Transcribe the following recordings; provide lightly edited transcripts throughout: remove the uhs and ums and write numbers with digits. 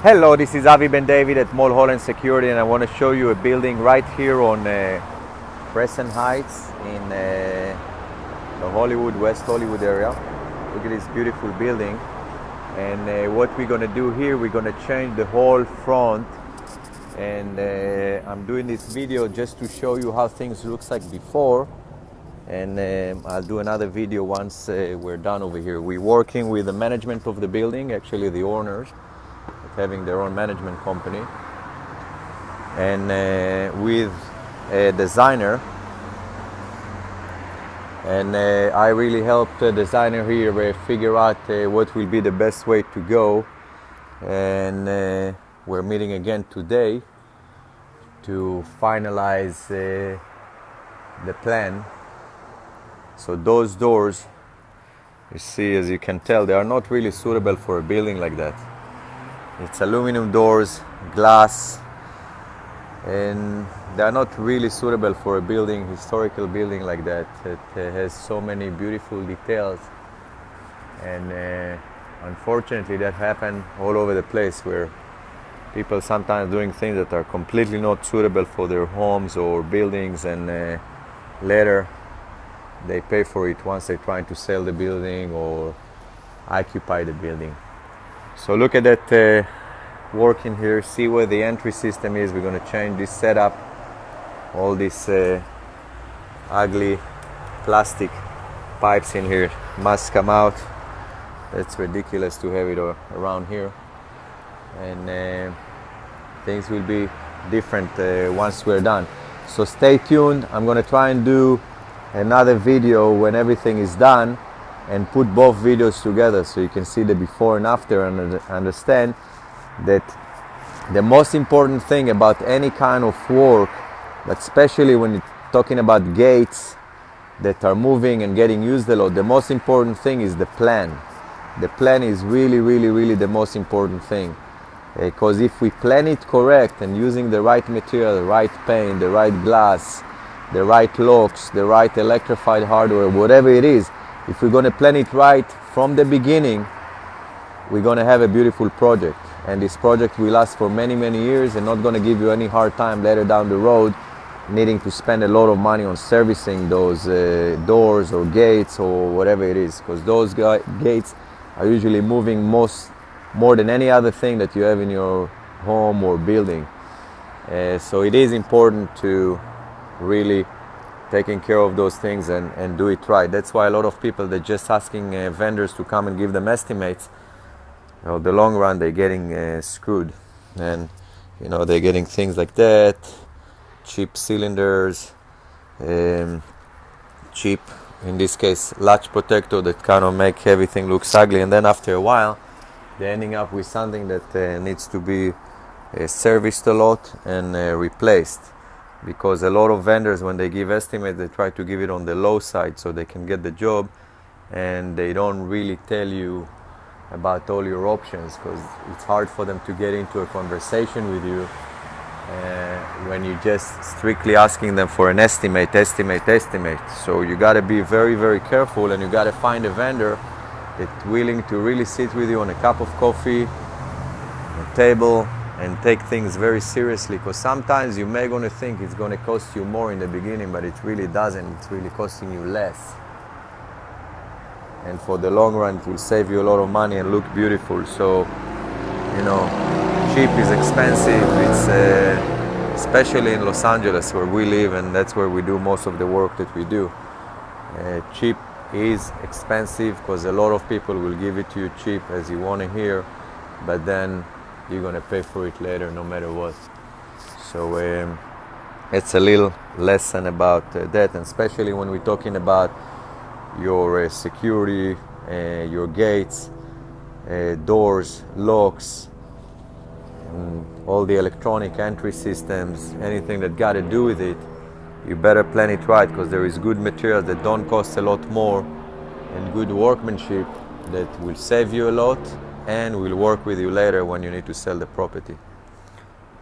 Hello, this is Avi Ben David at Mulholland Security, and I want to show you a building right here on Crescent Heights in the Hollywood, West Hollywood area. Look at this beautiful building. And what we're going to do here, we're going to change the whole front. And I'm doing this video just to show you how things looks like before. And I'll do another video once we're done over here. We're working with the management of the building, actually the owners, having their own management company, and with a designer. And I really helped the designer here figure out what will be the best way to go. And we're meeting again today to finalize the plan. So those doors, you see, as you can tell, they are not really suitable for a building like that. It's aluminum doors, glass, and they are not really suitable for a building, historical building like that. It has so many beautiful details, and unfortunately that happens all over the place, where people sometimes doing things that are completely not suitable for their homes or buildings, and later they pay for it once they're trying to sell the building or occupy the building. So look at that work in here. See where the entry system is. We're going to change this setup. All these ugly plastic pipes in here must come out. It's ridiculous to have it around here. And things will be different once we're done. So stay tuned. I'm going to try and do another video when everything is done, and put both videos together so you can see the before and after, and understand that the most important thing about any kind of work, but especially when you're talking about gates that are moving and getting used a lot, the most important thing is the plan. The plan is really the most important thing, because if we plan it correct and using the right material, the right paint, the right glass, the right locks, the right electrified hardware, whatever it is, if we're going to plan it right from the beginning, we're going to have a beautiful project. And this project will last for many years, and not going to give you any hard time later down the road needing to spend a lot of money on servicing those doors or gates or whatever it is, because those gates are usually moving more than any other thing that you have in your home or building. So it is important to really taking care of those things and do it right. That's why a lot of people, they're just asking vendors to come and give them estimates. You know, the long run, they're getting screwed. And, you know, they're getting things like that, cheap cylinders, cheap, in this case, latch protector that kind of make everything look ugly. And then after a while, they're ending up with something that needs to be serviced a lot and replaced. Because a lot of vendors, when they give estimates, they try to give it on the low side so they can get the job, and they don't really tell you about all your options, because it's hard for them to get into a conversation with you when you're just strictly asking them for an estimate. So you got to be very careful, and you got to find a vendor that's willing to really sit with you on a cup of coffee, a table, and take things very seriously, because sometimes you may going to think it's going to cost you more in the beginning, but it really doesn't. It's really costing you less, and for the long run it will save you a lot of money and look beautiful. So, you know, cheap is expensive. It's especially in Los Angeles, where we live, and that's where we do most of the work that we do. Cheap is expensive, because a lot of people will give it to you cheap, as you want to hear, but then you're going to pay for it later no matter what. So it's a little lesson about that, and especially when we're talking about your security, your gates, doors, locks, all the electronic entry systems, anything that got to do with it, you better plan it right, because there is good materials that don't cost a lot more, and good workmanship that will save you a lot and will work with you later when you need to sell the property.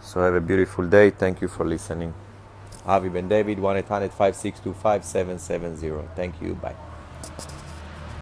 So have a beautiful day. Thank you for listening. Avi Ben David, 1-800-562-5770. Thank you. Bye.